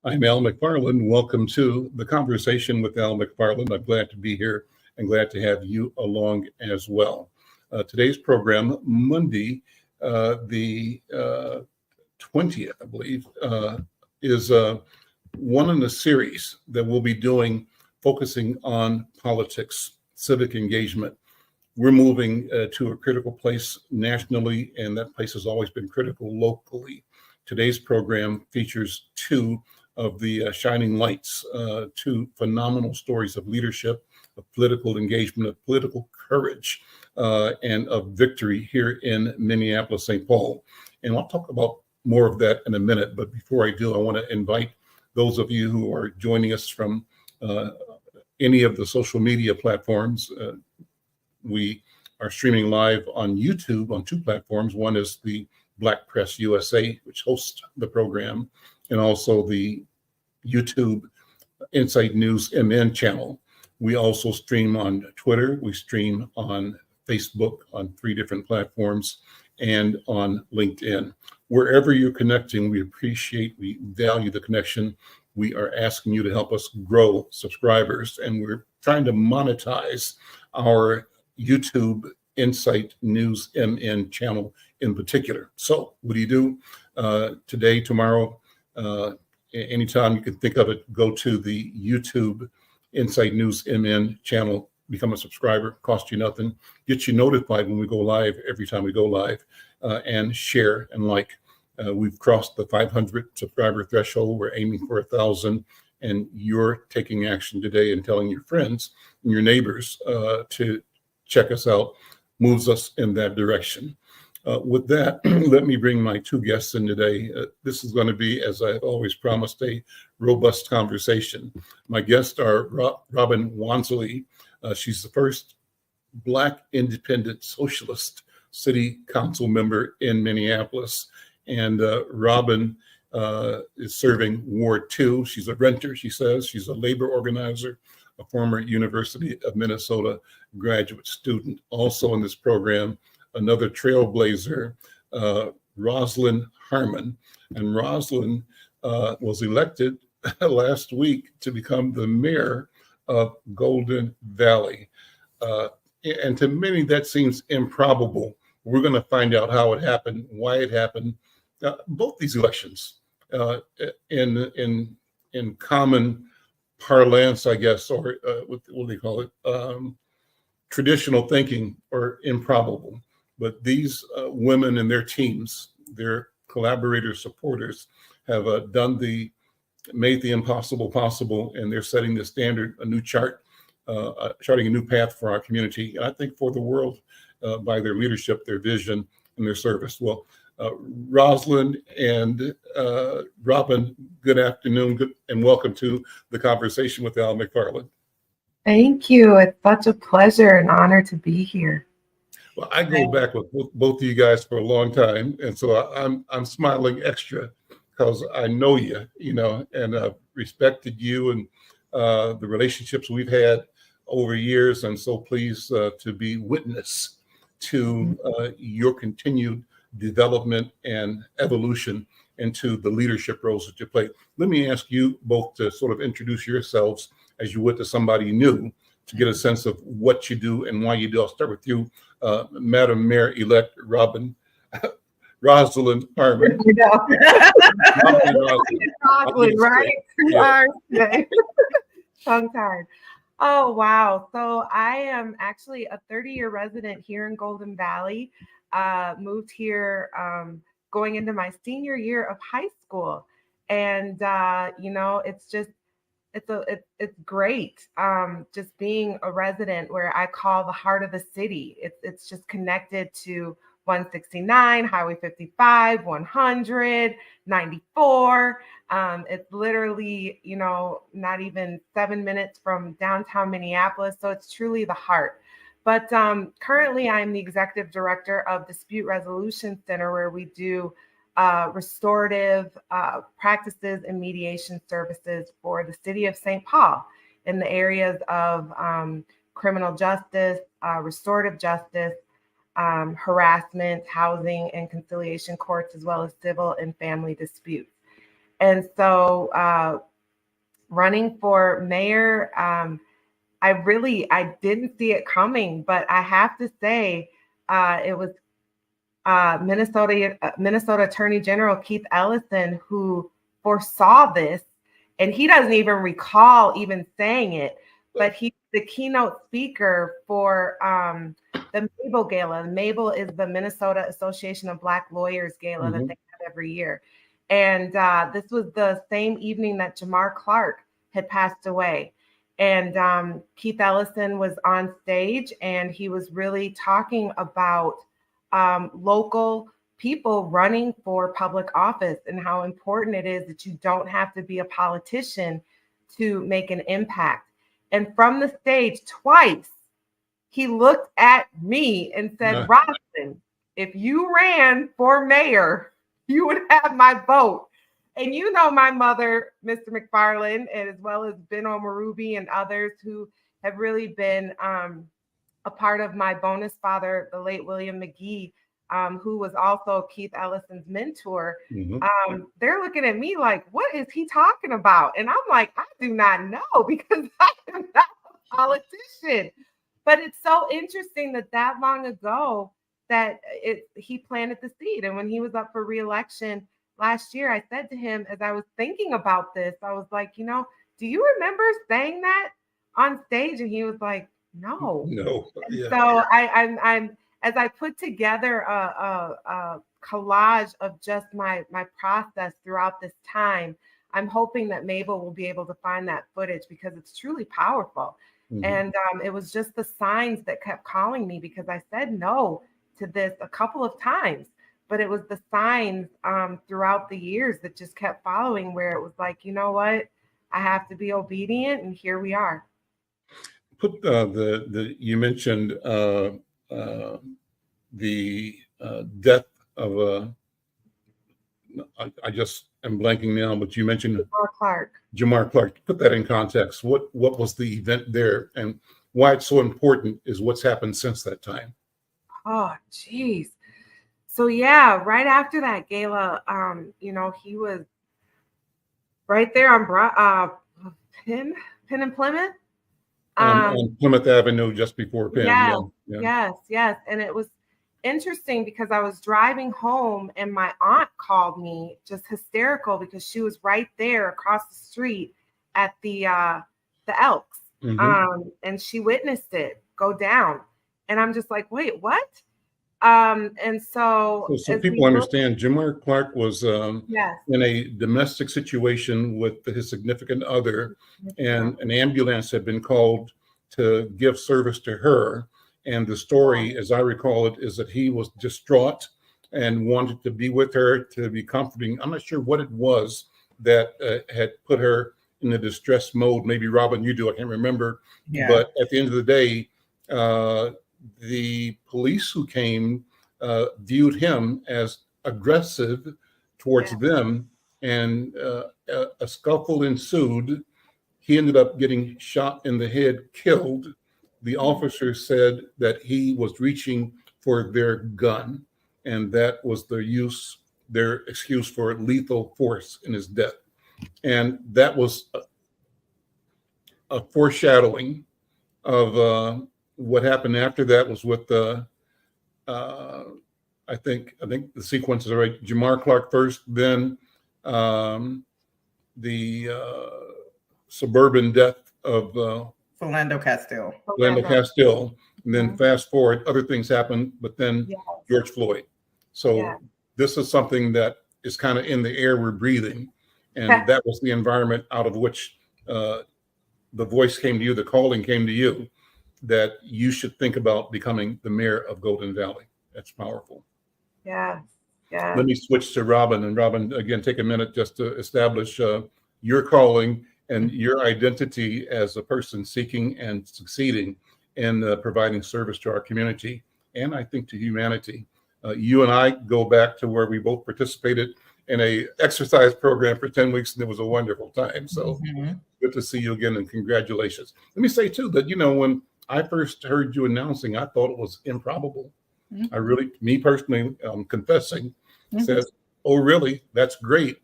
I'm Al McFarlane. Welcome to the conversation with Al McFarlane. I'm glad to be here and glad to have you along as well. Today's program, Monday, the 20th, I believe, is one in a series that we'll be doing focusing on politics, civic engagement. We're moving to a critical place nationally, and that place has always been critical locally. Today's program features two of the shining lights, two phenomenal stories of leadership, of political engagement, of political courage, and of victory here in Minneapolis, St. Paul. And I'll talk about more of that in a minute. But before I do, I want to invite those of you who are joining us from any of the social media platforms. We are streaming live on YouTube on two platforms. One is the Black Press USA, which hosts the program, and also the YouTube Insight News MN channel. We also stream on Twitter. We stream on Facebook on 3 different platforms and on LinkedIn. Wherever you're connecting, we appreciate, we value the connection. We are asking you to help us grow subscribers, and we're trying to monetize our YouTube Insight News MN channel in particular. So what do? Today, tomorrow, anytime you can think of it, go to the YouTube Insight News MN channel, become a subscriber, cost you nothing, get you notified when we go live, every time we go live, and share and like. We've crossed the 500 subscriber threshold. We're aiming for 1,000, and you're taking action today and telling your friends and your neighbors to check us out, moves us in that direction. With that, let me bring my 2 guests in today. This is going to be, as I've always promised, a robust conversation. My guests are Robin Wonsley. She's the first Black independent socialist city council member in Minneapolis. And Robin is serving Ward 2. She's a renter, she says. She's a labor organizer, a former University of Minnesota graduate student. Also in this program, another trailblazer, Rosalyn Harmon. And Roslyn was elected last week to become the mayor of Golden Valley. And to many, that seems improbable. We're going to find out how it happened, why it happened. Both these elections, in common parlance, I guess, or what do they call it? Traditional thinking, are improbable. But these women and their teams, their collaborators, supporters, have made the impossible possible, and they're setting the standard, a new charting a new path for our community, and I think for the world, by their leadership, their vision, and their service. Well, Roslyn and Robin, good afternoon, and welcome to the conversation with Al McFarlane. Thank you. It's such a pleasure and honor to be here. Well, I go back with both of you guys for a long time, and so I'm smiling extra because I know you, and I've respected you and the relationships we've had over years, and so pleased to be witness to your continued development and evolution into the leadership roles that you play. Let me ask you both to sort of introduce yourselves as you would to somebody new, to get a sense of what you do and why you do. I'll start with you, Madam Mayor-elect Robin Rosalyn Harmon. Roslyn, right? Yeah. Tongue-tied. Oh, wow. So I am actually a 30-year resident here in Golden Valley. Moved here going into my senior year of high school. And, it's great. Just being a resident where I call the heart of the city. It's just connected to 169, Highway 55, 100, 94. It's literally, not even 7 minutes from downtown Minneapolis. So it's truly the heart. But currently, I'm the executive director of Dispute Resolution Center, where we do restorative practices and mediation services for the city of St. Paul in the areas of criminal justice, restorative justice, harassment, housing and conciliation courts, as well as civil and family disputes. And so running for mayor, I didn't see it coming, but I have to say it was Minnesota Attorney General Keith Ellison who foresaw this, and he doesn't even recall even saying it, but he's the keynote speaker for the Mabel Gala. Mabel is the Minnesota Association of Black Lawyers Gala that they have every year. And this was the same evening that Jamar Clark had passed away. And Keith Ellison was on stage, and he was really talking about local people running for public office and how important it is that you don't have to be a politician to make an impact. And from the stage twice, he looked at me and said, Roslyn, if you ran for mayor, you would have my vote. And you know my mother, Mr. McFarlane, and as well as Beno Marubi and others who have really been a part of my bonus father, the late William McGee, who was also Keith Ellison's mentor. They're looking at me like, what is he talking about? And I'm like, I do not know, because I am not a politician. But it's so interesting that long ago that he planted the seed. And when he was up for re-election last year, I said to him, as I was thinking about this, I was like, do you remember saying that on stage? And he was like, no. Yeah. So I'm as I put together a collage of just my process throughout this time, I'm hoping that Mabel will be able to find that footage, because it's truly powerful. And it was just the signs that kept calling me, because I said no to this a couple of times, but it was the signs throughout the years that just kept following, where it was like, you know what, I have to be obedient, and here we are. Put you mentioned the death of I just am blanking now, but you mentioned Jamar Clark. Put that in context. What was the event there, and why it's so important is what's happened since that time. Oh, geez. So yeah, right after that gala, he was right there on Penn and Plymouth. On Plymouth Avenue, just before Penn. Yes. And it was interesting because I was driving home and my aunt called me, just hysterical, because she was right there across the street at the Elks. And she witnessed it go down. And I'm just like, wait, what? And so people understand, Jamar Clark was in a domestic situation with his significant other, and an ambulance had been called to give service to her. And the story, as I recall it, is that he was distraught and wanted to be with her, to be comforting. I'm not sure what it was that had put her in a distress mode. Maybe Robin, you do, I can't remember. But at the end of the day, the police who came viewed him as aggressive towards them, and a scuffle ensued. He ended up getting shot in the head, killed. The officer said that he was reaching for their gun, and that was their excuse for lethal force in his death. And that was a foreshadowing of what happened after that. Was with the I think the sequences are right. Jamar Clark first, then the suburban death of Philando Castile. And then fast forward, other things happen, but then George Floyd. So this is something that is kind of in the air we're breathing, and that was the environment out of which the voice came to you, the calling came to you, that you should think about becoming the mayor of Golden Valley. That's powerful. Yeah. Let me switch to Robin, and Robin, again, take a minute just to establish your calling and your identity as a person seeking and succeeding in providing service to our community, and I think to humanity. You and I go back to where we both participated in a exercise program for 10 weeks, and it was a wonderful time. So good to see you again, and congratulations. Let me say too that, when I first heard you announcing, I thought it was improbable. I really, me personally, confessing, says, oh, really? That's great.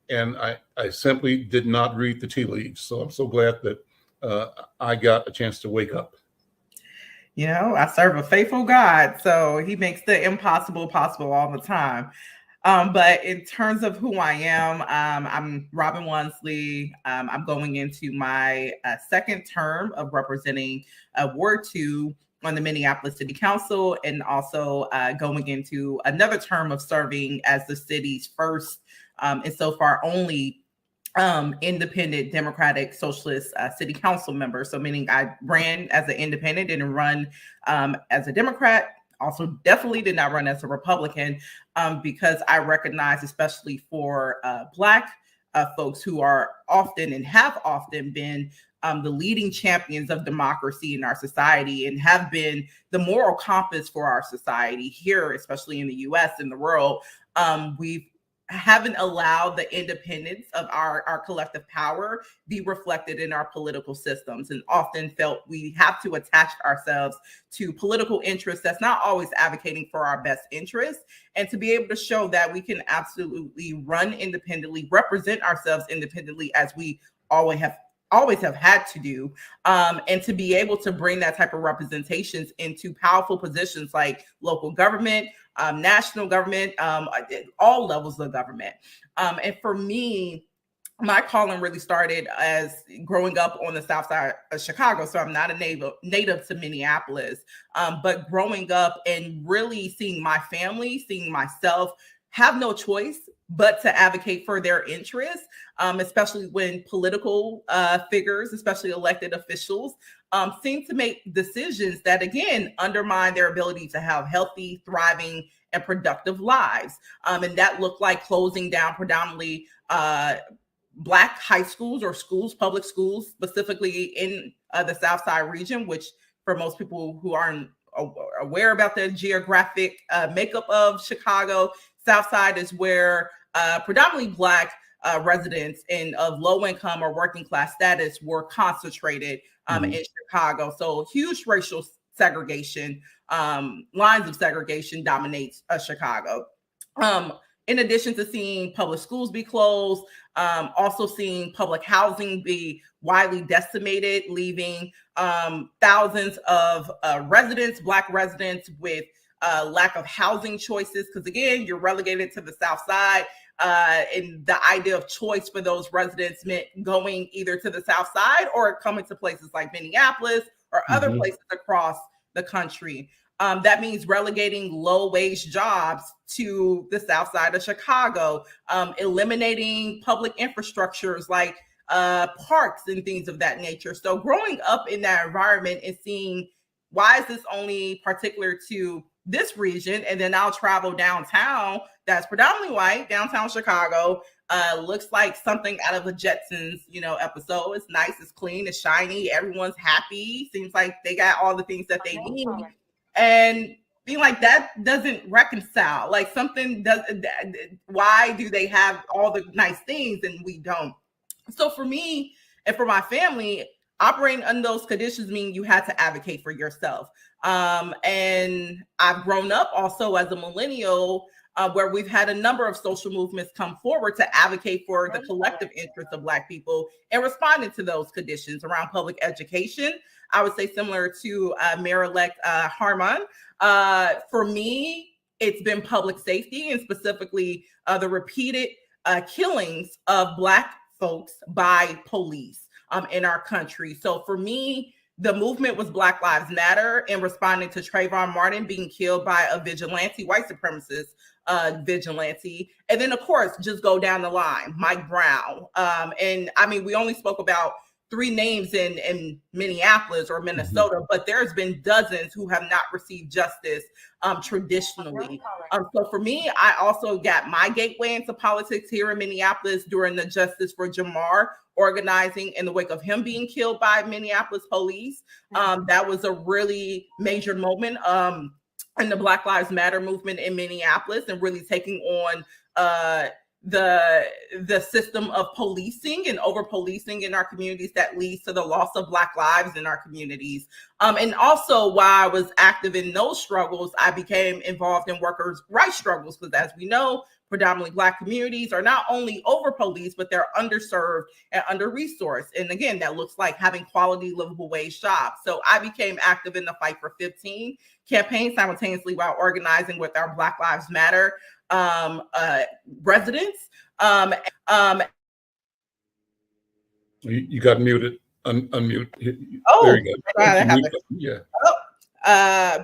and I simply did not read the tea leaves. So I'm so glad that I got a chance to wake up. You know, I serve a faithful God, so he makes the impossible possible all the time. But in terms of who I am, I'm Robin Wonsley. I'm going into my second term of representing Ward 2 on the Minneapolis City Council, and also going into another term of serving as the city's first and so far only independent Democratic Socialist city council member. So meaning I ran as an independent, didn't run as a Democrat. Also definitely did not run as a Republican because I recognize, especially for Black folks who are often and have often been the leading champions of democracy in our society and have been the moral compass for our society here, especially in the US and the world. We haven't allowed the independence of our collective power be reflected in our political systems, and often felt we have to attach ourselves to political interests that's not always advocating for our best interests, and to be able to show that we can absolutely run independently, represent ourselves independently as we always have had to do, and to be able to bring that type of representations into powerful positions like local government, national government, all levels of government. And for me, my calling really started as growing up on the South Side of Chicago. So I'm not a native to Minneapolis, but growing up and really seeing my family, seeing myself have no choice but to advocate for their interests, especially when political figures, especially elected officials, seem to make decisions that, again, undermine their ability to have healthy, thriving, and productive lives. And that looked like closing down predominantly Black high schools or schools, public schools, specifically in the South Side region, which for most people who aren't aware about the geographic makeup of Chicago, South Side is where predominantly Black residents and of low income or working class status were concentrated in Chicago. So huge racial segregation, lines of segregation dominates Chicago. In addition to seeing public schools be closed, also seeing public housing be widely decimated, leaving thousands of residents, Black residents, with lack of housing choices, because again, you're relegated to the South Side, and the idea of choice for those residents meant going either to the South Side or coming to places like Minneapolis or other places across the country. That means relegating low-wage jobs to the South Side of Chicago, eliminating public infrastructures like parks and things of that nature. So growing up in that environment and seeing, why is this only particular to this region? And then I'll travel downtown that's predominantly white, downtown Chicago. Looks like something out of a Jetsons, episode. It's nice, it's clean, it's shiny, everyone's happy. Seems like they got all the things that they need. And being like, that doesn't reconcile. Like something does. Why do they have all the nice things and we don't? So for me and for my family, operating under those conditions mean you had to advocate for yourself. And I've grown up also as a millennial, where we've had a number of social movements come forward to advocate for the collective interests of Black people and responding to those conditions around public education. I would say similar to Mayor-elect Harmon. For me, it's been public safety, and specifically the repeated killings of Black folks by police in our country. So for me, the movement was Black Lives Matter and responding to Trayvon Martin being killed by a vigilante, white supremacist vigilante. And then, of course, just go down the line, Mike Brown. And I mean, we only spoke about 3 names in Minneapolis or Minnesota, but there's been dozens who have not received justice traditionally. So for me, I also got my gateway into politics here in Minneapolis during the Justice for Jamar organizing in the wake of him being killed by Minneapolis police. That was a really major moment in the Black Lives Matter movement in Minneapolis, and really taking on the system of policing and over policing in our communities that leads to the loss of Black lives in our communities. And also, while I was active in those struggles, I became involved in workers' rights struggles, because as we know, predominantly Black communities are not only over-policed, but they're underserved and under-resourced. And again, that looks like having quality livable wage jobs. So I became active in the Fight for 15 campaign simultaneously while organizing with our Black Lives Matter residents. You got muted. Unmute. Oh, there you go. Yeah.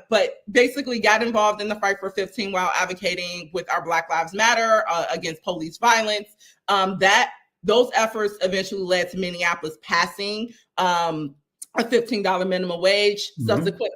But basically got involved in the Fight for 15 while advocating with our Black Lives Matter against police violence. Those efforts eventually led to Minneapolis passing a $15 minimum wage. Mm-hmm. Subsequently,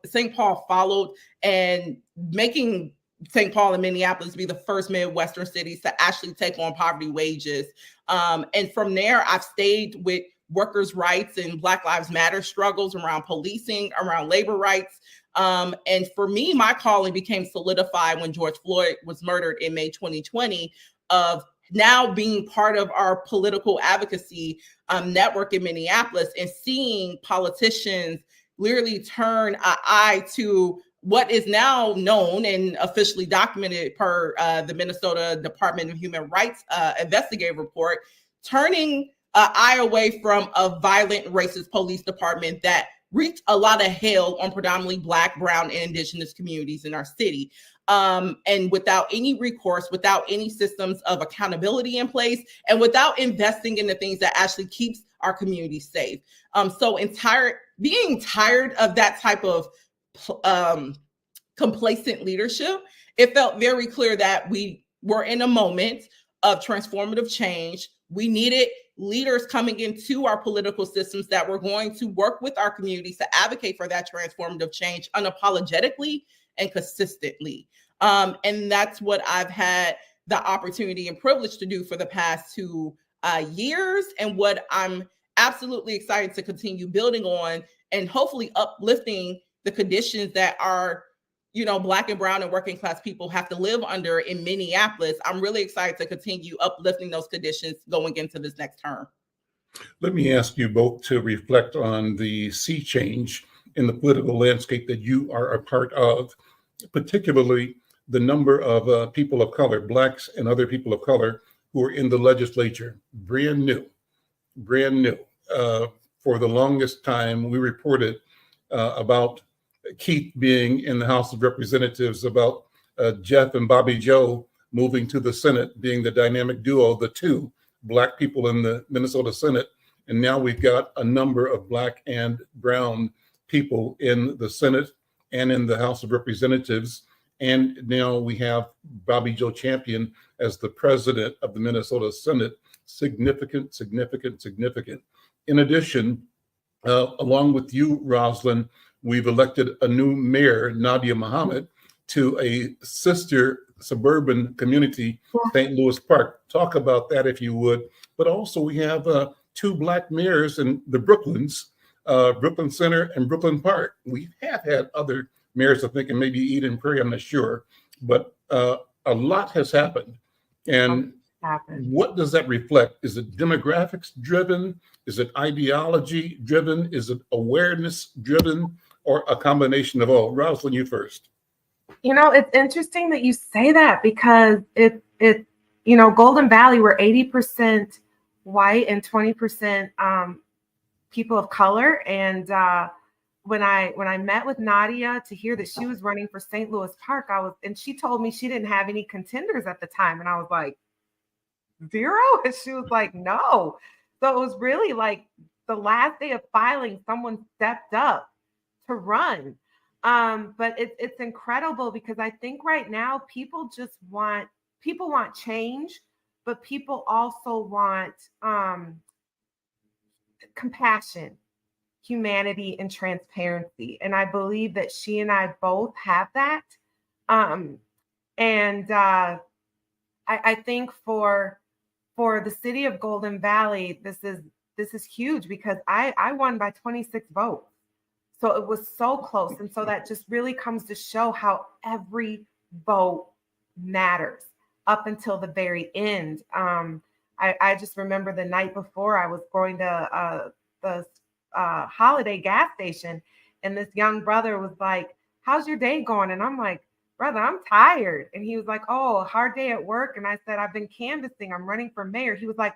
St. Paul followed, and making St. Paul and Minneapolis be the first Midwestern cities to actually take on poverty wages. And from there, I've stayed with workers' rights and Black Lives Matter struggles around policing, around labor rights. And for me, my calling became solidified when George Floyd was murdered in May 2020, of now being part of our political advocacy network in Minneapolis and seeing politicians literally turn an eye to what is now known and officially documented per the Minnesota Department of Human Rights investigative report, turning an eye away from a violent racist police department that wreaked a lot of hell on predominantly Black, Brown, and Indigenous communities in our city. And without any recourse, without any systems of accountability in place, and without investing in the things that actually keeps our community safe. Being tired of that type of complacent leadership, it felt very clear that we were in a moment of transformative change. We needed leaders coming into our political systems that were going to work with our communities to advocate for that transformative change unapologetically and consistently. And that's what I've had the opportunity and privilege to do for the past 2 years, and what I'm absolutely excited to continue building on, and hopefully uplifting the conditions that our, Black and Brown and working class people have to live under in Minneapolis. I'm really excited to continue uplifting those conditions going into this next term. Let me ask you both to reflect on the sea change in the political landscape that you are a part of, particularly the number of people of color, Blacks and other people of color, who are in the legislature, brand new. For the longest time, we reported about Keith being in the House of Representatives, about Jeff and Bobby Joe moving to the Senate, being the dynamic duo, the two Black people in the Minnesota Senate. And now we've got a number of Black and Brown people in the Senate and in the House of Representatives. And now we have Bobby Joe Champion as the president of the Minnesota Senate. Significant. In addition, along with you, Roslyn, we've elected a new mayor, Nadia Muhammad, to a sister suburban community, St. Louis Park. Talk about that if you would. But also we have 2 Black mayors in the Brooklyns, Brooklyn Center and Brooklyn Park. We have had other mayors, I think, and maybe Eden Prairie, I'm not sure. But a lot has happened. And what does that reflect? Is it demographics driven? Is it ideology driven? Is it awareness driven? Or a combination of all? Roslyn, you first. It's interesting that you say that, because Golden Valley, we're 80% white and 20% people of color. And when I met with Nadia to hear that she was running for St. Louis Park, and she told me she didn't have any contenders at the time. And I was like, 0? And she was like, no. So it was really like the last day of filing, someone stepped up to run. But it's incredible, because I think right now people want change, but people also want compassion, humanity, and transparency. And I believe that she and I both have that. I think for the city of Golden Valley, this is huge, because I won by 26 votes. So it was so close. And so that just really comes to show how every vote matters up until the very end. I just remember the night before, I was going to the Holiday gas station, and this young brother was like, how's your day going? And I'm like, brother, I'm tired. And he was like, oh, hard day at work. And I said, I've been canvassing. I'm running for mayor. He was like,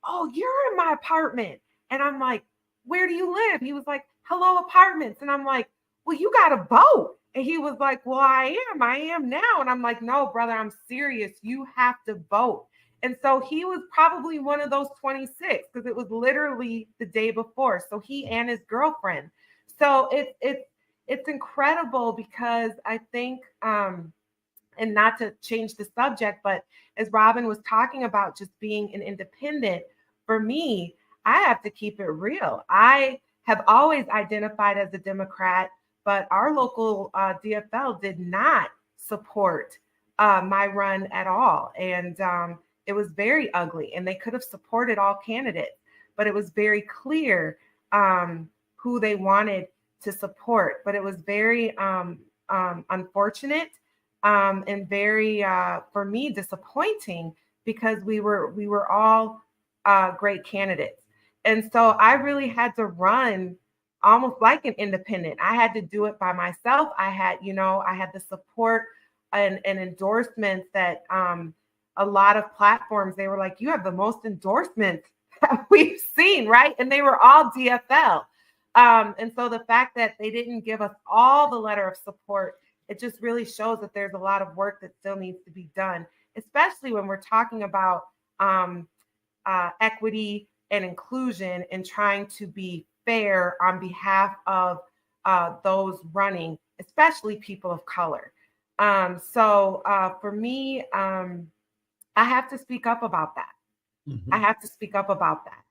oh, you're in my apartment. And I'm like, where do you live? He was like, hello, apartments. And I'm like, well, you got to vote. And he was like, well, I am now. And I'm like, no, brother, I'm serious. You have to vote. And so he was probably one of those 26 because it was literally the day before. So he and his girlfriend. So it's incredible because I think, and not to change the subject, but as Robin was talking about just being an independent, for me, I have to keep it real. I have always identified as a Democrat, but our local DFL did not support my run at all. And it was very ugly, and they could have supported all candidates, but it was very clear who they wanted to support. But it was very unfortunate and very, for me, disappointing because we were all great candidates. And so I really had to run almost like an independent. I had to do it by myself. I had the support and endorsements that a lot of platforms, they were like, you have the most endorsements that we've seen, right? And they were all DFL. And so the fact that they didn't give us all the letter of support, it just really shows that there's a lot of work that still needs to be done, especially when we're talking about equity and inclusion and trying to be fair on behalf of those running, especially people of color. So for me, I have to speak up about that. Mm-hmm. I have to speak up about that.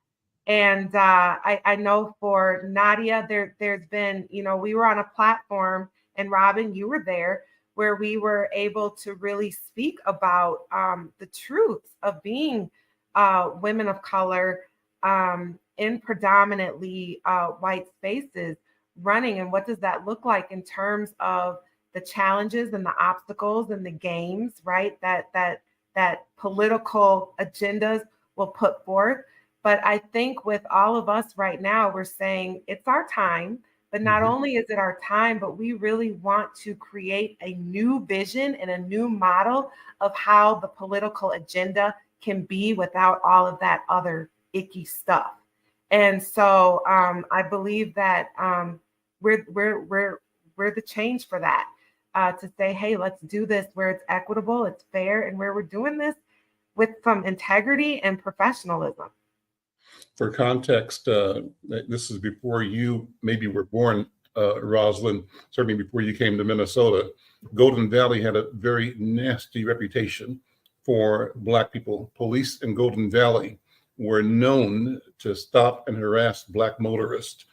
And I know for Nadia, there's been, we were on a platform, and Robin, you were there, where we were able to really speak about the truths of being women of color in predominantly white spaces running. And what does that look like in terms of the challenges and the obstacles and the games, right? That political agendas will put forth. But I think with all of us right now, we're saying it's our time. But not only is it our time, but we really want to create a new vision and a new model of how the political agenda can be without all of that other icky stuff. And so I believe that we're the change for that, to say, hey, let's do this where it's equitable, it's fair, and where we're doing this with some integrity and professionalism. For context, this is before you maybe were born, Roslyn, certainly before you came to Minnesota. Golden Valley had a very nasty reputation for Black people. Police in Golden Valley were known to stop and harass Black motorists.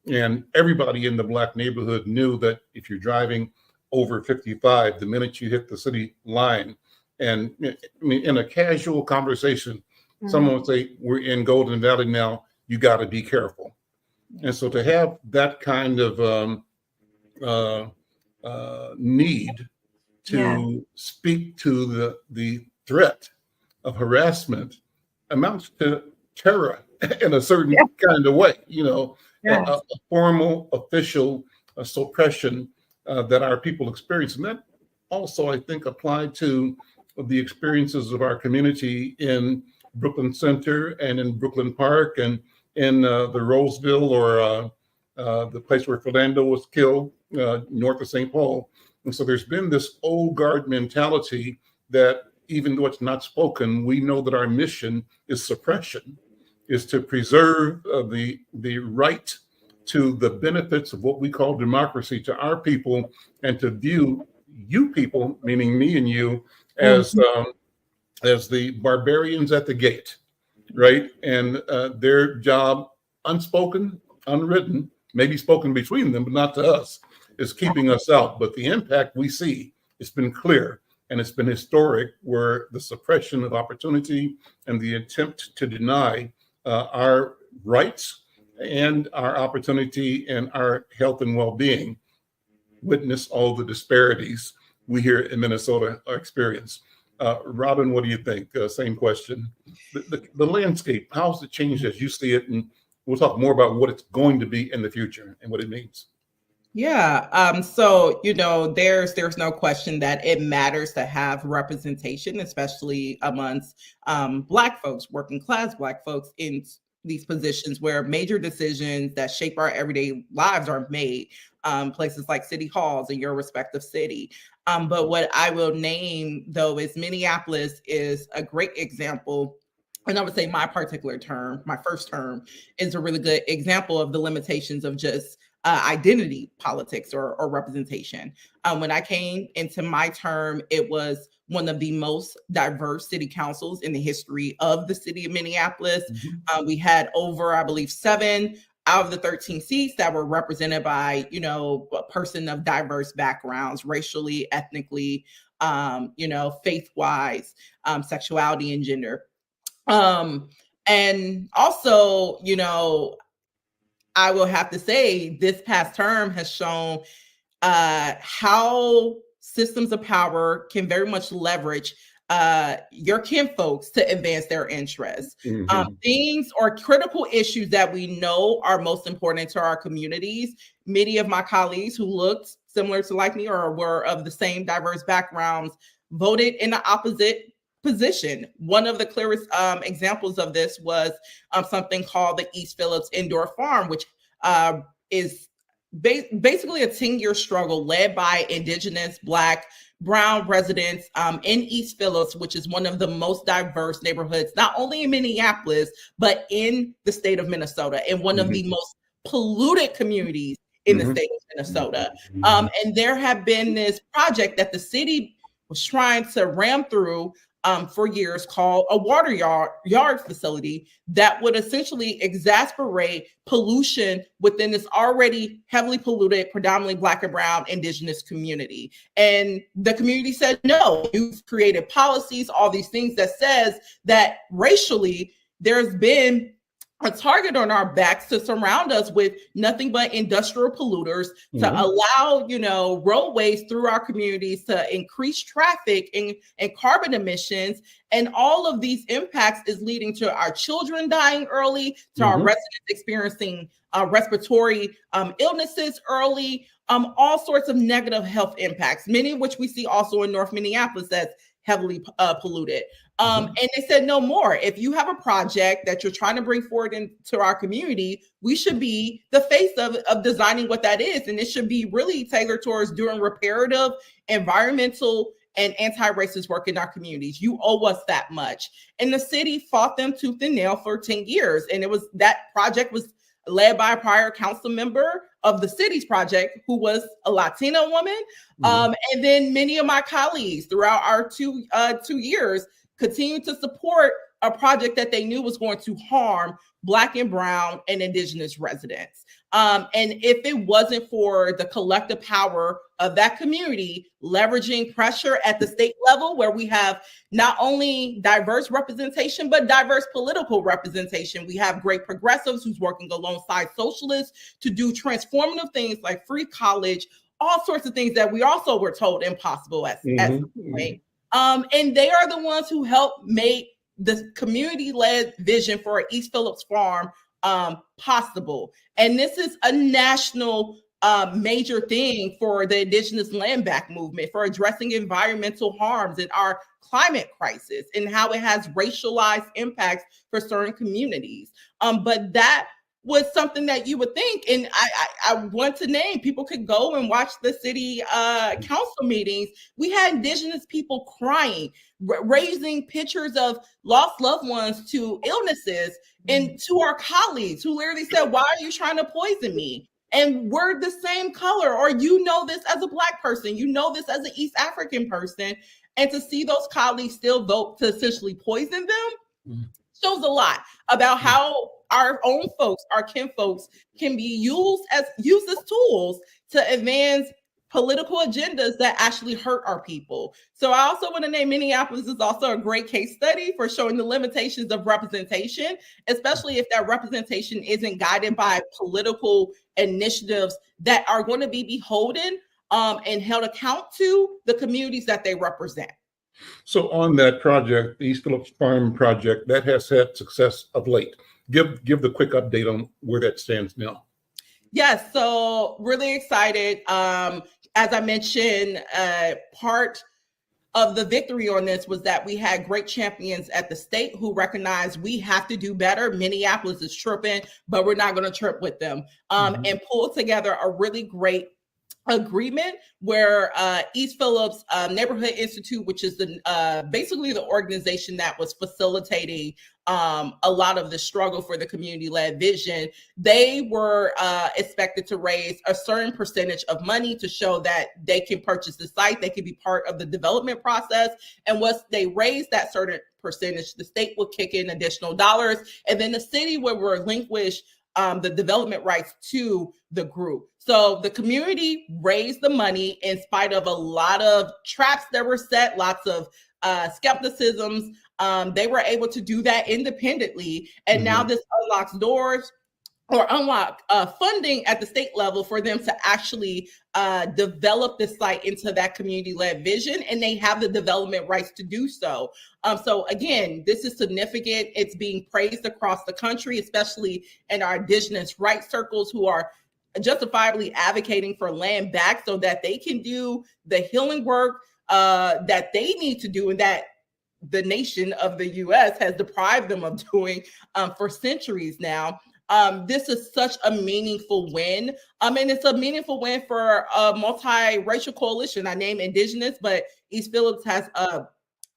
And everybody in the Black neighborhood knew that if you're driving over 55, the minute you hit the city line, and I mean, in a casual conversation, someone would say, we're in Golden Valley now, you got to be careful. And so to have that kind of need to speak to the threat of harassment amounts to terror in a certain kind of way, a formal, official suppression that our people experience. And that also, I think, applied to the experiences of our community in Brooklyn Center and in Brooklyn Park and in the Roseville or the place where Philando was killed north of St. Paul. And so there's been this old guard mentality that even though it's not spoken, we know that our mission is suppression, is to preserve the right to the benefits of what we call democracy to our people, and to view you people, meaning me and you, as the barbarians at the gate, right? And their job, unspoken, unwritten, maybe spoken between them, but not to us, is keeping us out. But the impact we see, it's been clear and it's been historic, where the suppression of opportunity and the attempt to deny our rights and our opportunity and our health and well-being witness all the disparities we here in Minnesota experience. Robin, what do you think? Same question. The landscape, how's it changed as you see it? And we'll talk more about what it's going to be in the future and what it means. Yeah. So, there's no question that it matters to have representation, especially amongst Black folks, working class Black folks in these positions where major decisions that shape our everyday lives are made, places like city halls in your respective city. But what I will name, though, is Minneapolis is a great example. And I would say my particular term, my first term, is a really good example of the limitations of just identity politics or representation. When I came into my term, it was one of the most diverse city councils in the history of the city of Minneapolis. We had over, I believe, 7 out of the 13 seats that were represented by, a person of diverse backgrounds, racially, ethnically, faith-wise, sexuality and gender. And also, I will have to say this past term has shown how systems of power can very much leverage your kinfolks to advance their interests. Things or critical issues that we know are most important to our communities. Many of my colleagues who looked similar to like me or were of the same diverse backgrounds voted in the opposite position. One of the clearest examples of this was something called the East Phillips Indoor Farm, which is basically a 10-year struggle led by Indigenous, Black, Brown residents in East Phillips, which is one of the most diverse neighborhoods, not only in Minneapolis, but in the state of Minnesota, and one of the most polluted communities in the state of Minnesota. And there have been this project that the city was trying to ram through for years called a water yard facility that would essentially exacerbate pollution within this already heavily polluted, predominantly Black and Brown Indigenous community. And the community said, no, you've created policies, all these things that says that racially there's been a target on our backs to surround us with nothing but industrial polluters, to allow, roadways through our communities to increase traffic and carbon emissions. And all of these impacts is leading to our children dying early, to our residents experiencing respiratory illnesses early, all sorts of negative health impacts, many of which we see also in North Minneapolis that's heavily polluted. And they said no more. If you have a project that you're trying to bring forward into our community, we should be the face of designing what that is. And it should be really tailored towards doing reparative, environmental, and anti-racist work in our communities. You owe us that much. And the city fought them tooth and nail for 10 years. And that project was led by a prior council member of the city's project who was a Latina woman. And then many of my colleagues throughout our 2 years continued to support a project that they knew was going to harm Black and Brown and Indigenous residents. And if it wasn't for the collective power of that community leveraging pressure at the state level, where we have not only diverse representation, but diverse political representation. We have great progressives who's working alongside socialists to do transformative things like free college, all sorts of things that we also were told impossible at some point. And they are the ones who helped make the community-led vision for East Phillips Farm possible. And this is a national major thing for the Indigenous Land Back movement, for addressing environmental harms and our climate crisis and how it has racialized impacts for certain communities. But that was something that you would think, and I want to name, people could go and watch the city council meetings. We had Indigenous people crying, raising pictures of lost loved ones to illnesses, and to our colleagues who literally said, why are you trying to poison me? And we're the same color, or this as a Black person, this as an East African person. And to see those colleagues still vote to essentially poison them shows a lot about how our own folks, our kinfolks, can be used as tools to advance political agendas that actually hurt our people. So I also want to name Minneapolis is also a great case study for showing the limitations of representation, especially if that representation isn't guided by political initiatives that are going to be beholden and held account to the communities that they represent. So on that project, the East Phillips Farm project, that has had success of late. Give the quick update on where that stands now. Yes, so really excited. As I mentioned, part of the victory on this was that we had great champions at the state who recognized we have to do better. Minneapolis is tripping, but we're not going to trip with them, and pulled together a really great agreement where East Phillips Neighborhood Institute, which is the basically the organization that was facilitating a lot of the struggle for the community-led vision, they were expected to raise a certain percentage of money to show that they can purchase the site, they can be part of the development process. And once they raise that certain percentage, the state will kick in additional dollars, and then the city will relinquish the development rights to the group. So the community raised the money in spite of a lot of traps that were set, lots of skepticisms. They were able to do that independently. And now this unlocks doors or unlock funding at the state level for them to actually develop the site into that community-led vision, and they have the development rights to do so. So again, this is significant. It's being praised across the country, especially in our indigenous rights circles who are justifiably advocating for land back so that they can do the healing work that they need to do and that the nation of the U.S. has deprived them of doing for centuries now. This is such a meaningful win. And it's a meaningful win for a multiracial coalition. I name Indigenous, but East Phillips has a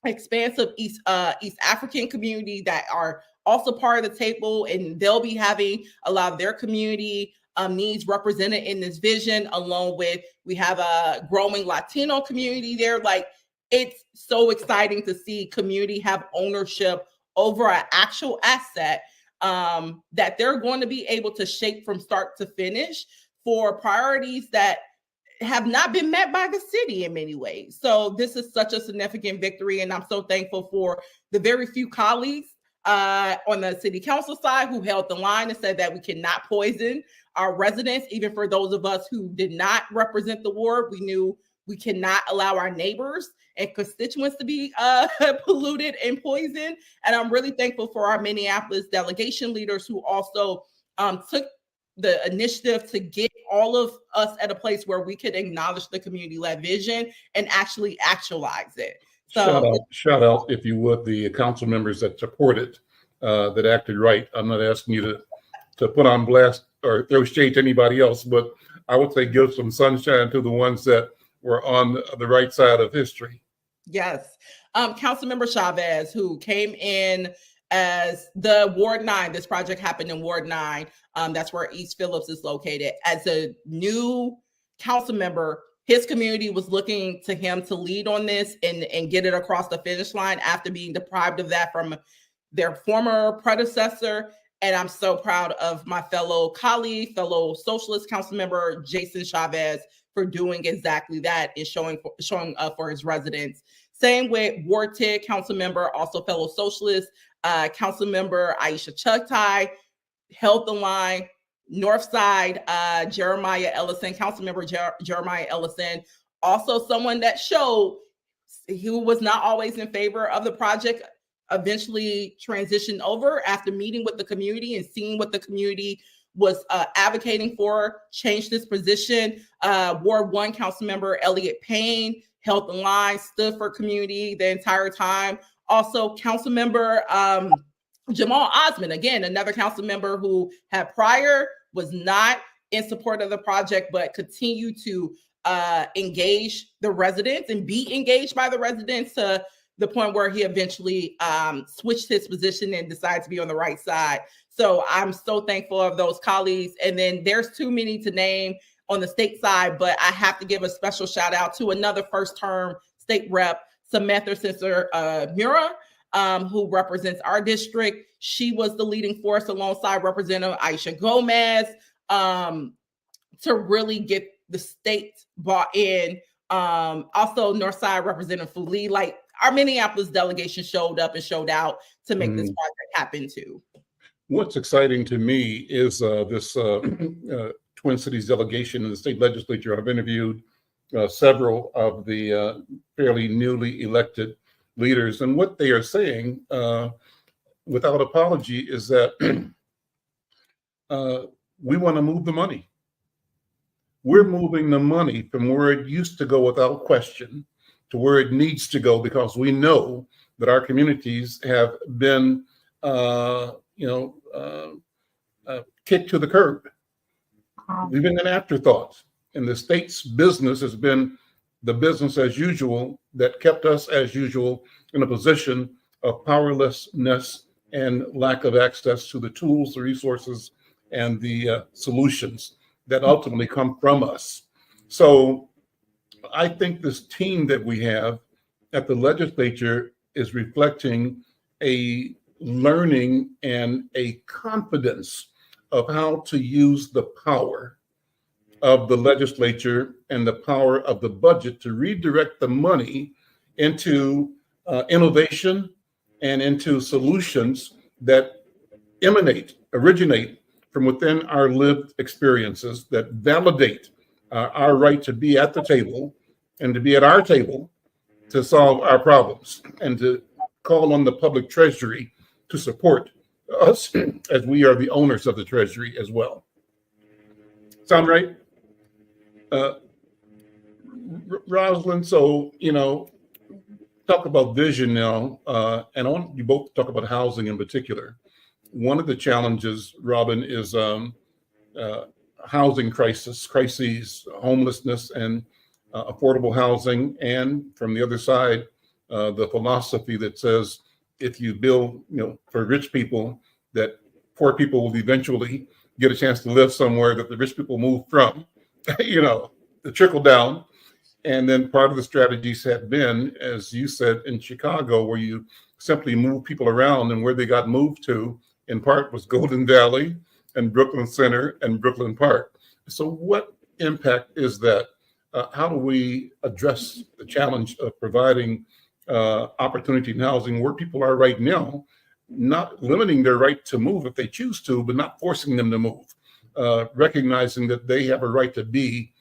expansive East African community that are also part of the table, and they'll be having a lot of their community needs represented in this vision, along with we have a growing Latino community there. Like, it's so exciting to see community have ownership over an actual asset that they're going to be able to shape from start to finish for priorities that have not been met by the city in many ways. So this is such a significant victory, and I'm so thankful for the very few colleagues on the city council side who held the line and said that we cannot poison our residents. Even for those of us who did not represent the ward, we knew we cannot allow our neighbors and constituents to be polluted and poisoned. And I'm really thankful for our Minneapolis delegation leaders who also took the initiative to get all of us at a place where we could acknowledge the community-led vision and actually actualize it. So shout out, if you would, the council members that supported, that acted right. I'm not asking you to put on blast or throw shade to anybody else, but I would say give some sunshine to the ones that were on the right side of history. Yes. Councilmember Chavez, who came in as the Ward 9, this project happened in Ward 9. That's where East Phillips is located. As a new council member, his community was looking to him to lead on this and get it across the finish line after being deprived of that from their former predecessor. And I'm so proud of my fellow colleague, fellow socialist council member, Jason Chavez, for doing exactly that and showing up for his residents. Same with Ward 10 council member, also fellow socialist, council member Aisha Chugtai, held the line. North Side, Jeremiah Ellison, council member Jeremiah Ellison, also someone that showed he was not always in favor of the project, eventually transitioned over after meeting with the community and seeing what the community was advocating for, changed his position. Ward 1 council member Elliot Payne held the line, stood for community the entire time. Also, council member Jamal Osmond, again, another council member who had prior was not in support of the project, but continued to engage the residents and be engaged by the residents to the point where he eventually switched his position and decided to be on the right side. So I'm so thankful of those colleagues. And then there's too many to name on the state side, but I have to give a special shout out to another first term state rep, Samantha Sister Mura, who represents our district. She was the leading force alongside Representative Aisha Gomez to really get the state bought in. Also, Northside Representative Fuli, like our Minneapolis delegation showed up and showed out to make this project happen too. What's exciting to me is this Twin Cities delegation in the state legislature. I've interviewed several of the fairly newly elected leaders, and what they are saying without apology is that we want to move the money. we're moving the money from where it used to go without question to where it needs to go, because we know that our communities have been, kicked to the curb. We've been an afterthought, and the state's business has been the business as usual that kept us as usual in a position of powerlessness and lack of access to the tools, the resources, and the solutions that ultimately come from us. So I think this team that we have at the legislature is reflecting a learning and a confidence of how to use the power of the legislature and the power of the budget to redirect the money into innovation and into solutions that originate from within our lived experiences, that validate our right to be at the table and to be at our table to solve our problems, and to call on the public treasury to support us as we are the owners of the treasury as well. Sound right? Roslyn, so, talk about vision now, and I want you both to talk about housing in particular. One of the challenges, Robin, is housing crises, homelessness, and affordable housing. And from the other side, the philosophy that says if you build, for rich people, that poor people will eventually get a chance to live somewhere that the rich people move from, the trickle down. And then part of the strategies have been, as you said, in Chicago, where you simply move people around, and where they got moved to, in part, was Golden Valley and Brooklyn Center and Brooklyn Park. So what impact is that? How do we address the challenge of providing opportunity in housing where people are right now, not limiting their right to move if they choose to, but not forcing them to move, recognizing that they have a right to be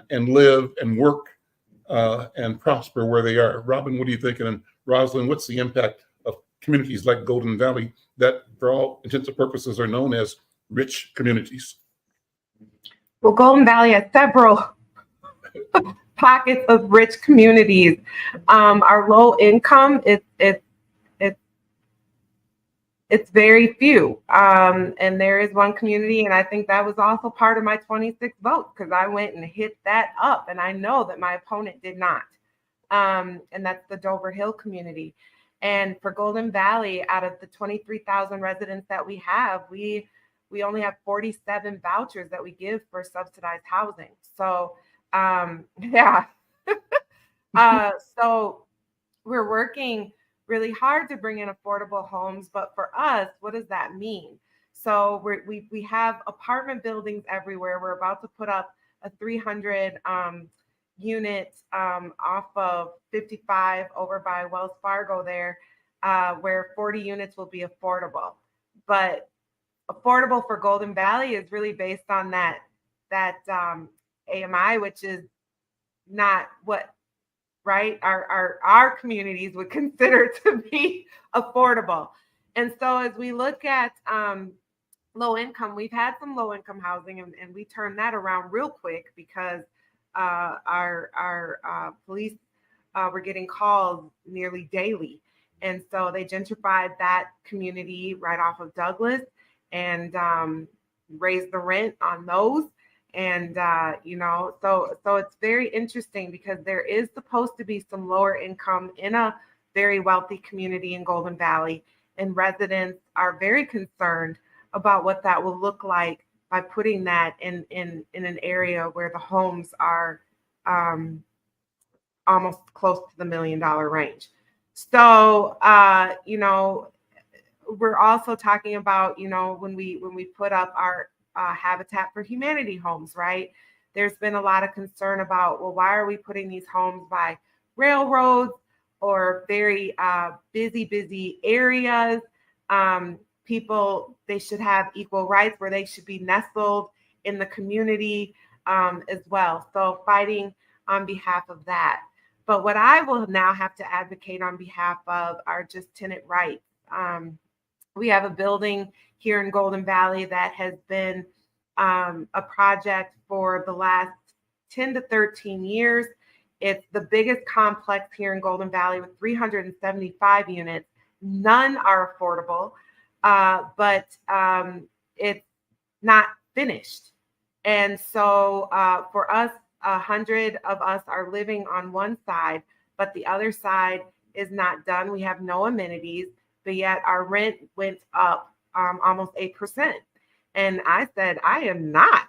and live and work and prosper where they are? Robin, what are you thinking? And Roslyn, what's the impact of communities like Golden Valley that, for all intents and purposes, are known as rich communities? Well, Golden Valley has several pockets of rich communities. Our low income, it's very few. And there is one community, and I think that was also part of my 26th vote, because I went and hit that up, and I know that my opponent did not. And that's the Dover Hill community. And for Golden Valley, out of the 23,000 residents that we have, we only have 47 vouchers that we give for subsidized housing. So, yeah. So we're working really hard to bring in affordable homes, but for us, what does that mean? So we have apartment buildings everywhere. We're about to put up a 300 unit off of 55 over by Wells Fargo there, where 40 units will be affordable. But affordable for Golden Valley is really based on that AMI, which is not what our communities would consider to be affordable. And so as we look at low income, we've had some low income housing, and we turned that around real quick, because our police were getting calls nearly daily. And so they gentrified that community right off of Douglas and raised the rent on those. And, so it's very interesting, because there is supposed to be some lower income in a very wealthy community in Golden Valley. And residents are very concerned about what that will look like by putting that in an area where the homes are almost close to the $1 million range. So, we're also talking about, when we put up our Habitat for Humanity homes, right? There's been a lot of concern about, well, why are we putting these homes by railroads or very busy areas? People, they should have equal rights, where they should be nestled in the community as well. So fighting on behalf of that. But what I will now have to advocate on behalf of are just tenant rights. We have a building here in Golden Valley that has been a project for the last 10 to 13 years. It's the biggest complex here in Golden Valley with 375 units. None are affordable, but it's not finished. And so for us, 100 of us are living on one side, but the other side is not done. We have no amenities, but yet our rent went up almost 8%. And I said, I am not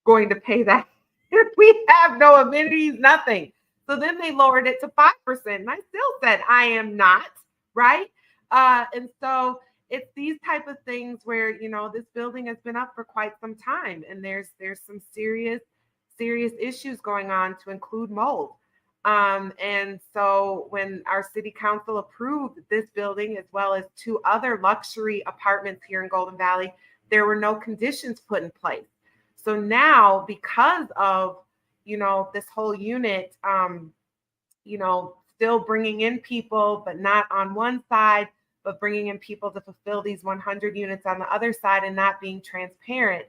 going to pay that if we have no amenities, nothing. So then they lowered it to 5%. And I still said, I am not, right? And so it's these type of things where, this building has been up for quite some time, and there's some serious issues going on, to include mold. And so when our city council approved this building, as well as 2 other luxury apartments here in Golden Valley, there were no conditions put in place. So now, because of, this whole unit, still bringing in people, but not on one side, but bringing in people to fulfill these 100 units on the other side, and not being transparent.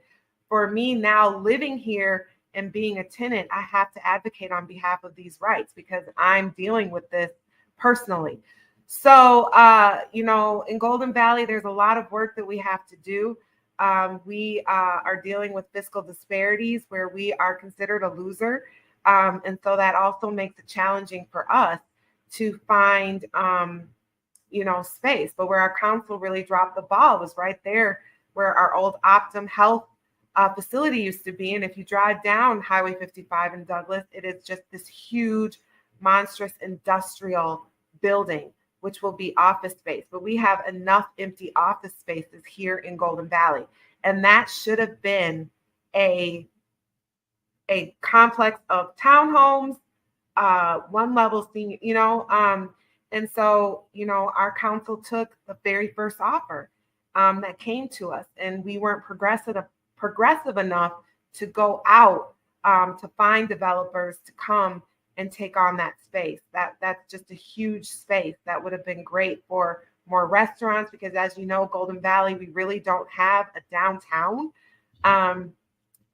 For me now, living here and being a tenant, I have to advocate on behalf of these rights, because I'm dealing with this personally. So, in Golden Valley, there's a lot of work that we have to do. We are dealing with fiscal disparities where we are considered a loser. And so that also makes it challenging for us to find, space. But where our council really dropped the ball was right there where our old Optum Health facility used to be. And if you drive down Highway 55 in Douglas, it is just this huge, monstrous industrial building, which will be office space. But we have enough empty office spaces here in Golden Valley. And that should have been a complex of townhomes, one level senior, and so, our council took the very first offer that came to us, and we weren't progressive enough to go out to find developers to come and take on that space. That's just a huge space that would have been great for more restaurants, because as you know, Golden Valley, we really don't have a downtown.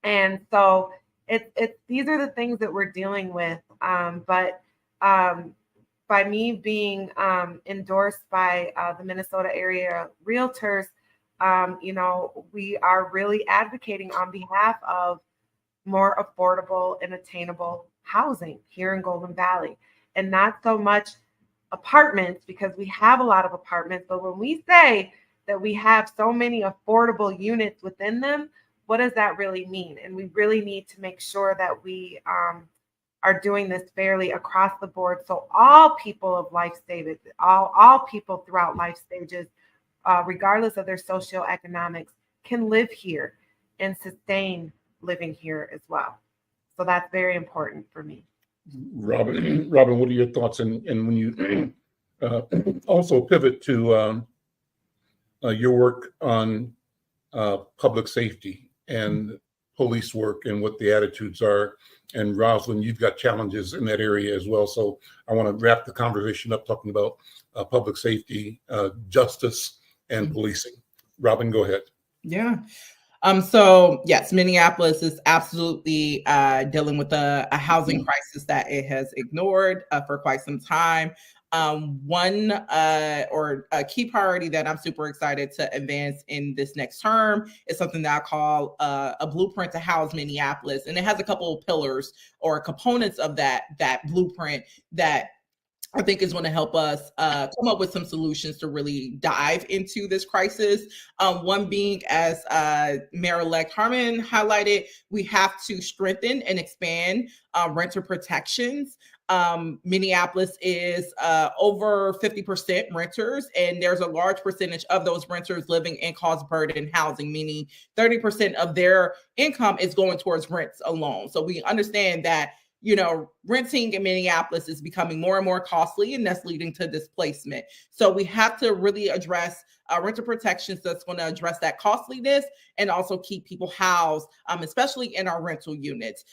And so these are the things that we're dealing with. But by me being endorsed by the Minnesota area realtors, we are really advocating on behalf of more affordable and attainable housing here in Golden Valley, and not so much apartments, because we have a lot of apartments. But when we say that we have so many affordable units within them, what does that really mean? And we really need to make sure that we are doing this fairly across the board, so all people of life stages, all people throughout life stages, regardless of their socioeconomics, can live here and sustain living here as well. So that's very important for me. Robin, what are your thoughts? And when you also pivot to your work on public safety and police work and what the attitudes are. And Roslyn, you've got challenges in that area as well. So I want to wrap the conversation up talking about public safety, justice, and policing. Robin, go ahead. Yeah. So yes, Minneapolis is absolutely dealing with a housing crisis that it has ignored for quite some time. One or a key priority that I'm super excited to advance in this next term is something that I call a blueprint to house Minneapolis, and it has a couple of pillars or components of that blueprint that I think is going to help us come up with some solutions to really dive into this crisis. One being, as Mayor-elect Harmon highlighted, we have to strengthen and expand renter protections. Minneapolis is over 50% renters, and there's a large percentage of those renters living in cost burden housing, meaning 30% of their income is going towards rents alone. So we understand that renting in Minneapolis is becoming more and more costly, and that's leading to displacement. So we have to really address renter protections that's going to address that costliness and also keep people housed, especially in our rental units.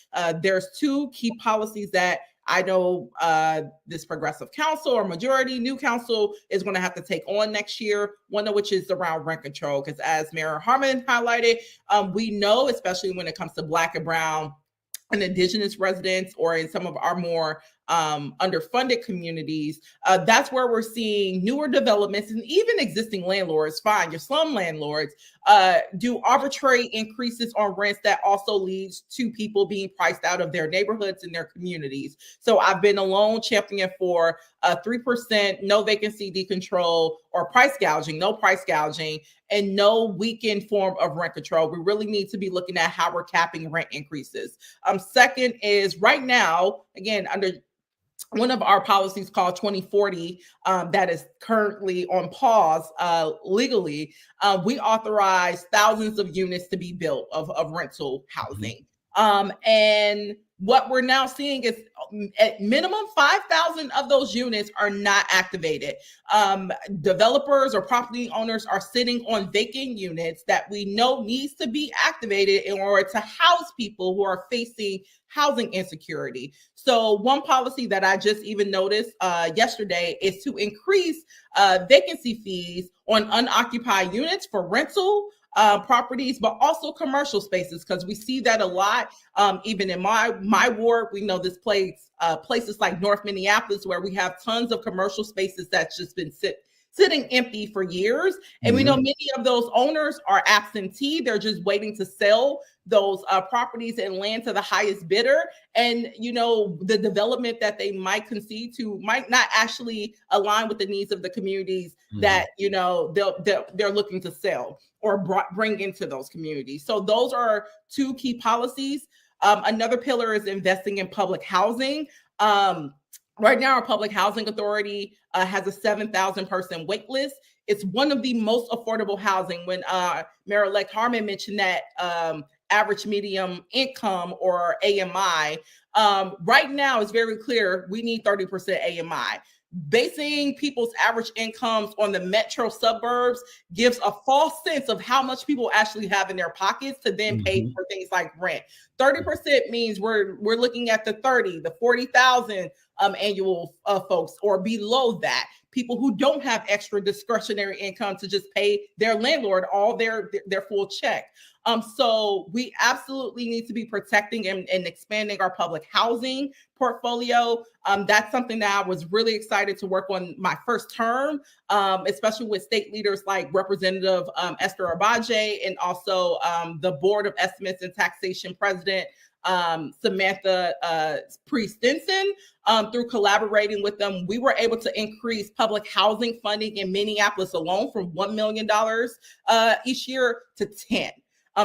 There's two key policies that I know this progressive council or majority new council is going to have to take on next year, one of which is around rent control. Because as Mayor Harmon highlighted, we know, especially when it comes to Black and Brown in indigenous residents or in some of our more underfunded communities, that's where we're seeing newer developments and even existing landlords, fine, your slum landlords, do arbitrary increases on rents that also leads to people being priced out of their neighborhoods and their communities. So I've been a lone champion for 3%, no vacancy decontrol or price gouging, no price gouging, and no weakened form of rent control. We really need to be looking at how we're capping rent increases. Second is right now, again, under one of our policies called 2040 that is currently on pause legally, we authorize thousands of units to be built of rental housing. And what we're now seeing is at minimum 5,000 of those units are not activated. Developers or property owners are sitting on vacant units that we know needs to be activated in order to house people who are facing housing insecurity. So one policy that I just even noticed yesterday is to increase vacancy fees on unoccupied units for rental properties, but also commercial spaces, because we see that a lot. Even in my ward, we know this places like North Minneapolis, where we have tons of commercial spaces that's just been sitting empty for years. And we know many of those owners are absentee. They're just waiting to sell those properties and land to the highest bidder. And, you know, the development that they might concede to might not actually align with the needs of the communities that, you know, they're looking to sell or bring into those communities. So those are two key policies. Another pillar is investing in public housing. Right now, our public housing authority has a 7,000 person wait list. It's one of the most affordable housing. When Mayor-elect Harmon mentioned that average medium income or AMI, right now it's very clear we need 30% AMI. Basing people's average incomes on the metro suburbs gives a false sense of how much people actually have in their pockets to then pay for things like rent. 30% means we're looking at the 40,000 annual folks, or below that, people who don't have extra discretionary income to just pay their landlord all their full check. So we absolutely need to be protecting and expanding our public housing portfolio. That's something that I was really excited to work on my first term, especially with state leaders like Representative Esther Abaje, and also the Board of Estimates and Taxation President Samantha Priest-Stinson. Through collaborating with them, we were able to increase public housing funding in Minneapolis alone from $1 million each year to 10.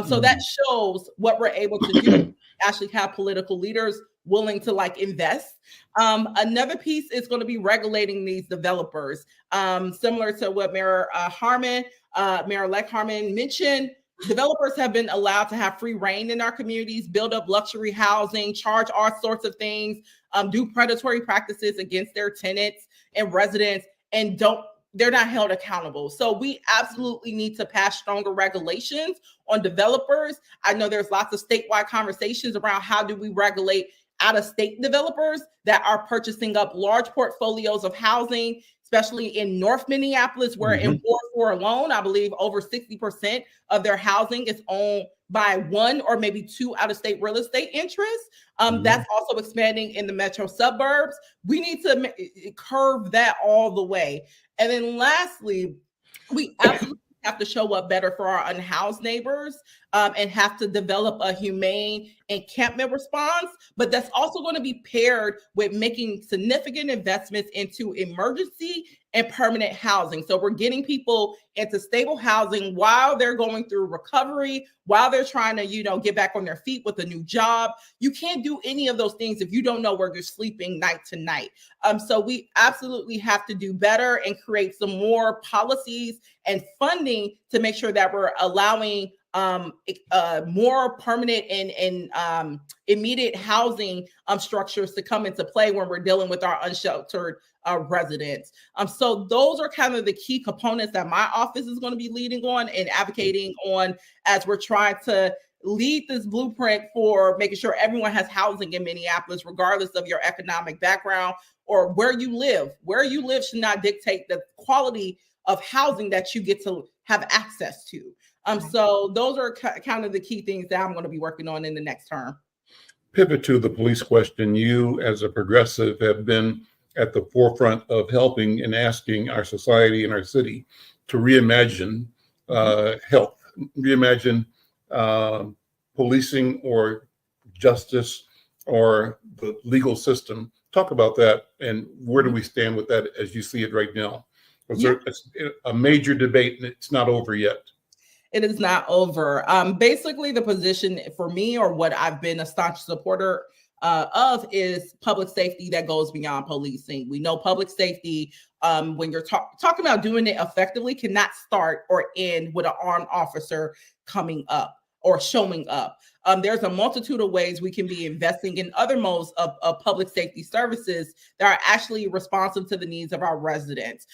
So that shows what we're able to do. Actually have political leaders willing to invest. Another piece is going to be regulating these developers. Similar to what Mayor-elect Harmon mentioned, developers have been allowed to have free reign in our communities, build up luxury housing, charge all sorts of things, do predatory practices against their tenants and residents, and they're not held accountable. So we absolutely need to pass stronger regulations on developers. I know there's lots of statewide conversations around how do we regulate out-of-state developers that are purchasing up large portfolios of housing, especially in North Minneapolis, where in Ward 4 alone, I believe over 60% of their housing is owned by one or maybe two out-of-state real estate interests. That's also expanding in the metro suburbs. We need to curve that all the way. And then lastly, we absolutely have to show up better for our unhoused neighbors and have to develop a humane encampment response. But that's also going to be paired with making significant investments into emergency and permanent housing. So we're getting people into stable housing while they're going through recovery, while they're trying to, get back on their feet with a new job. You can't do any of those things if you don't know where you're sleeping night to night. So we absolutely have to do better and create some more policies and funding to make sure that we're allowing more permanent and immediate housing structures to come into play when we're dealing with our unsheltered residents. So those are kind of the key components that my office is going to be leading on and advocating on as we're trying to lead this blueprint for making sure everyone has housing in Minneapolis, regardless of your economic background or where you live. Where you live should not dictate the quality of housing that you get to have access to. So those are kind of the key things that I'm going to be working on in the next term. pivot to the police question, you as a progressive have been at the forefront of helping and asking our society and our city to reimagine health, reimagine policing or justice or the legal system. Talk about that, and where do we stand with that as you see it right now? Because it's a major debate and it's not over yet. It is not over. Basically, the position for me, or what I've been a staunch supporter of, is public safety that goes beyond policing. We know public safety, when you're talking about doing it effectively, cannot start or end with an armed officer coming up or showing up. There's a multitude of ways we can be investing in other modes of public safety services that are actually responsive to the needs of our residents.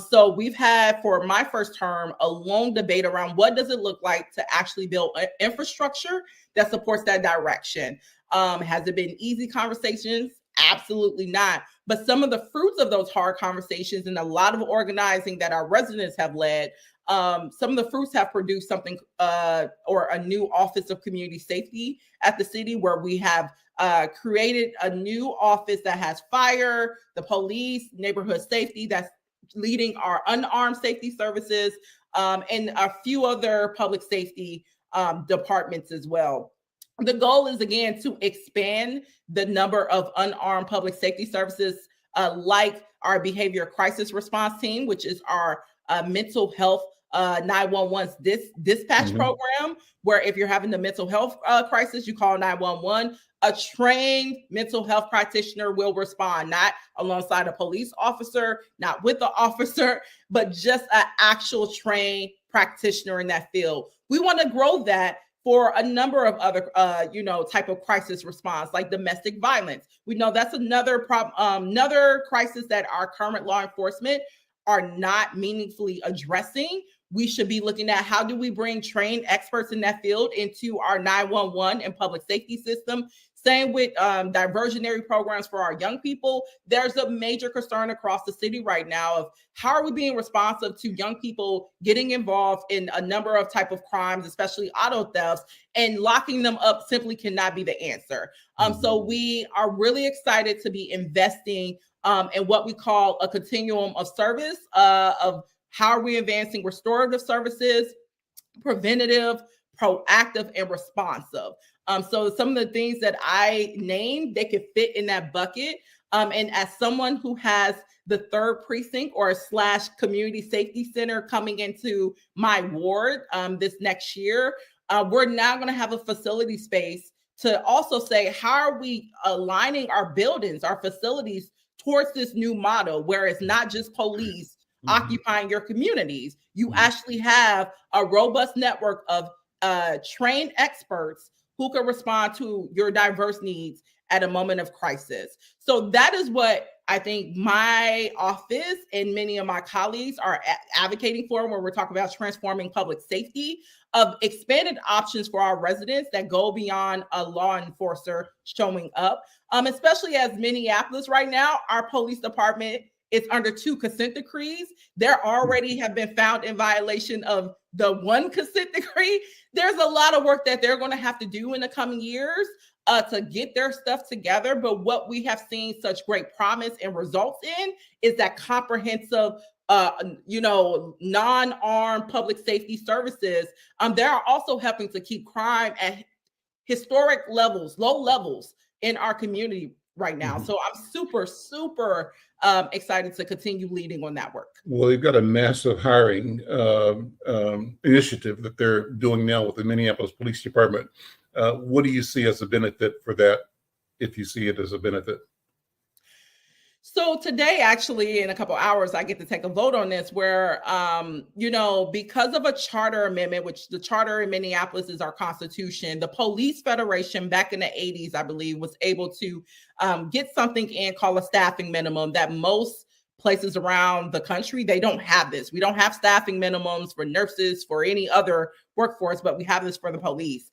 So we've had, for my first term, a long debate around what does it look like to actually build infrastructure that supports that direction. Has it been easy conversations? Absolutely not. But some of the fruits of those hard conversations and a lot of organizing that our residents have led, some of the fruits have produced something or a new Office of Community Safety at the city, where we have created a new office that has fire, the police, neighborhood safety, that's leading our unarmed safety services, and a few other public safety departments as well. The goal is, again, to expand the number of unarmed public safety services, like our behavior crisis response team, which is our mental health 911's dispatch program, where if you're having a mental health crisis, you call 911. A trained mental health practitioner will respond, not alongside a police officer, not with the officer, but just an actual trained practitioner in that field. We want to grow that for a number of other, type of crisis response, like domestic violence. We know that's another problem, another crisis that our current law enforcement are not meaningfully addressing. We should be looking at how do we bring trained experts in that field into our 911 and public safety system. Same with diversionary programs for our young people. There's a major concern across the city right now of how are we being responsive to young people getting involved in a number of type of crimes, especially auto thefts, and locking them up simply cannot be the answer. So we are really excited to be investing in what we call a continuum of service, of how are we advancing restorative services, preventative, proactive, and responsive. So some of the things that I named, they could fit in that bucket. And as someone who has the 3rd precinct or / community safety center coming into my ward this next year, we're now going to have a facility space to also say, how are we aligning our buildings, our facilities towards this new model where it's not just police occupying your communities. You actually have a robust network of trained experts who can respond to your diverse needs at a moment of crisis. So that is what I think my office and many of my colleagues are advocating for when we're talking about transforming public safety, of expanded options for our residents that go beyond a law enforcer showing up, especially as Minneapolis right now, our police department is under 2 consent decrees. There already have been found in violation of the 1 consent decree. There's a lot of work that they're going to have to do in the coming years to get their stuff together. But what we have seen such great promise and results in is that comprehensive, non-armed public safety services. They are also helping to keep crime at historic levels, low levels in our community right now. So I'm super, super excited to continue leading on that work. Well, they've got a massive hiring initiative that they're doing now with the Minneapolis Police Department. What do you see as a benefit for that, if you see it as a benefit? So today, actually, in a couple hours, I get to take a vote on this where, because of a charter amendment, which the charter in Minneapolis is our constitution, the Police Federation back in the 80s, I believe, was able to get something in called a staffing minimum that most places around the country, they don't have this. We don't have staffing minimums for nurses, for any other workforce, but we have this for the police.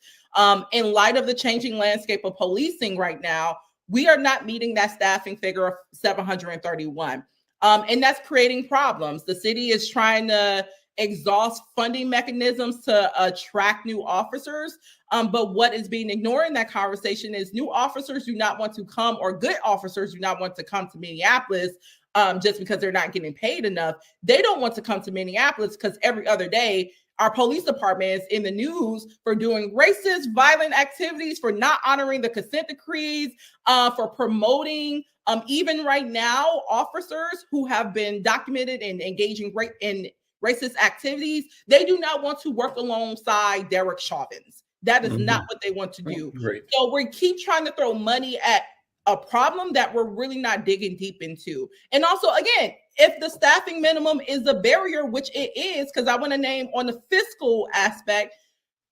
In light of the changing landscape of policing right now, we are not meeting that staffing figure of 731. And that's creating problems. The city is trying to exhaust funding mechanisms to attract new officers. But what is being ignored in that conversation is new officers do not want to come, or good officers do not want to come to Minneapolis just because they're not getting paid enough. They don't want to come to Minneapolis because every other day, our police department is in the news for doing racist, violent activities, for not honoring the consent decrees, for promoting, even right now, officers who have been documented in engaging in racist activities. They do not want to work alongside Derek Chauvins. That is not what they want to do. Great. So we keep trying to throw money at a problem that we're really not digging deep into. And also, again, if the staffing minimum is a barrier, which it is, because I want to name on the fiscal aspect,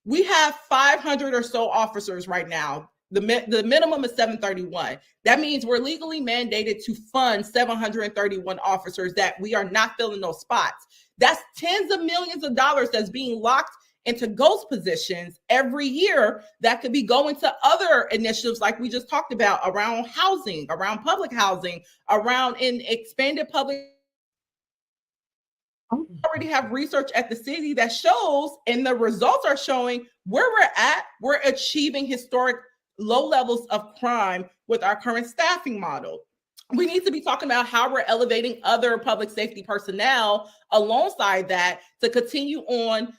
we have 500 or so officers right now. The minimum is 731. That means we're legally mandated to fund 731 officers that we are not filling those spots. That's tens of millions of dollars that's being locked into ghost positions every year that could be going to other initiatives like we just talked about around housing, around public housing, around in expanded public. We already have research at the city that shows, and the results are showing where we're at. We're achieving historic low levels of crime with our current staffing model. We need to be talking about how we're elevating other public safety personnel alongside that to continue on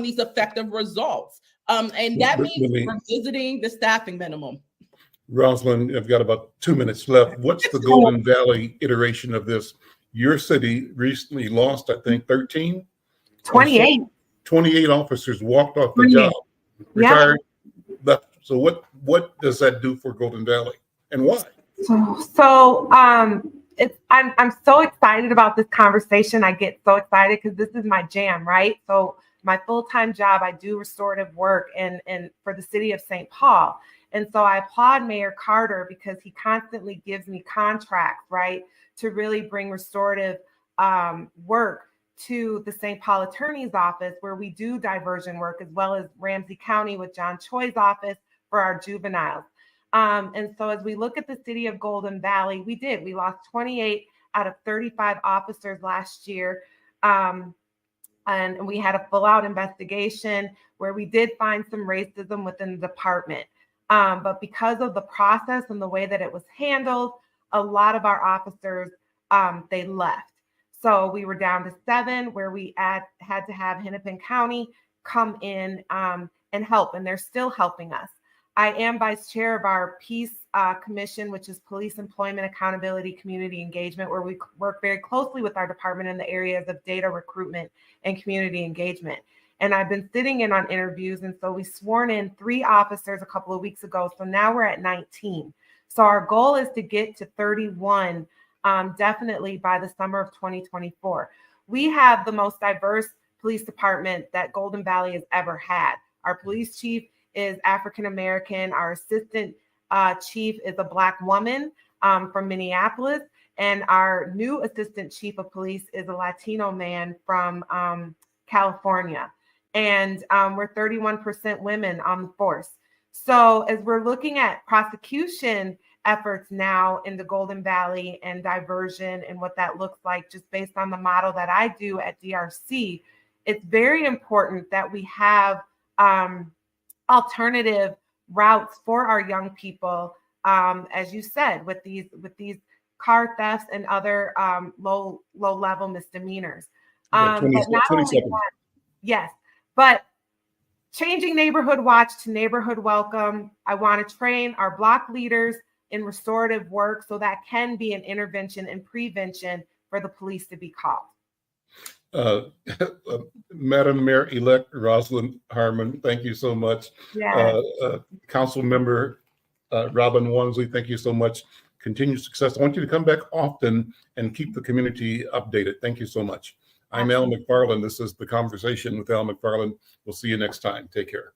these effective results. And that means revisiting the staffing minimum. Roslyn, I've got about 2 minutes left. What's the Golden Valley iteration of this? Your city recently lost, I think, 28 officers walked off the job, retired, left. So what does that do for Golden Valley, and why? I'm so excited about this conversation. I get so excited because this is my jam, right? So my full-time job, I do restorative work and for the city of St. Paul. And so I applaud Mayor Carter because he constantly gives me contracts, right, to really bring restorative work to the St. Paul Attorney's Office, where we do diversion work, as well as Ramsey County with John Choi's office for our juveniles. And so as we look at the city of Golden Valley, we lost 28 out of 35 officers last year. And we had a full-out investigation where we did find some racism within the department. But because of the process and the way that it was handled, a lot of our officers, they left. So we were down to 7, where we had to have Hennepin County come in and help, and they're still helping us. I am vice chair of our Peace Commission, which is Police Employment Accountability Community Engagement, where we work very closely with our department in the areas of data recruitment and community engagement. And I've been sitting in on interviews, and so we sworn in 3 officers a couple of weeks ago. So now we're at 19. So our goal is to get to 31 definitely by the summer of 2024. We have the most diverse police department that Golden Valley has ever had. Our police chief is African American. Our assistant chief is a Black woman from Minneapolis. And our new assistant chief of police is a Latino man from California. And we're 31% women on the force. So as we're looking at prosecution efforts now in the Golden Valley and diversion and what that looks like, just based on the model that I do at DRC, it's very important that we have alternative routes for our young people, as you said, with these car thefts and other low level misdemeanors. But not only that, yes, but changing neighborhood watch to neighborhood welcome. I want to train our block leaders in restorative work so that can be an intervention and prevention for the police to be called. Madam Mayor-elect Rosalyn Harmon, thank you so much. Yes. Council member Robin Wonsley, thank you so much. Continued success. I want you to come back often and keep the community updated. Thank you so much. I'm Al McFarlane. This is The Conversation with Al McFarlane. We'll see you next time. Take care.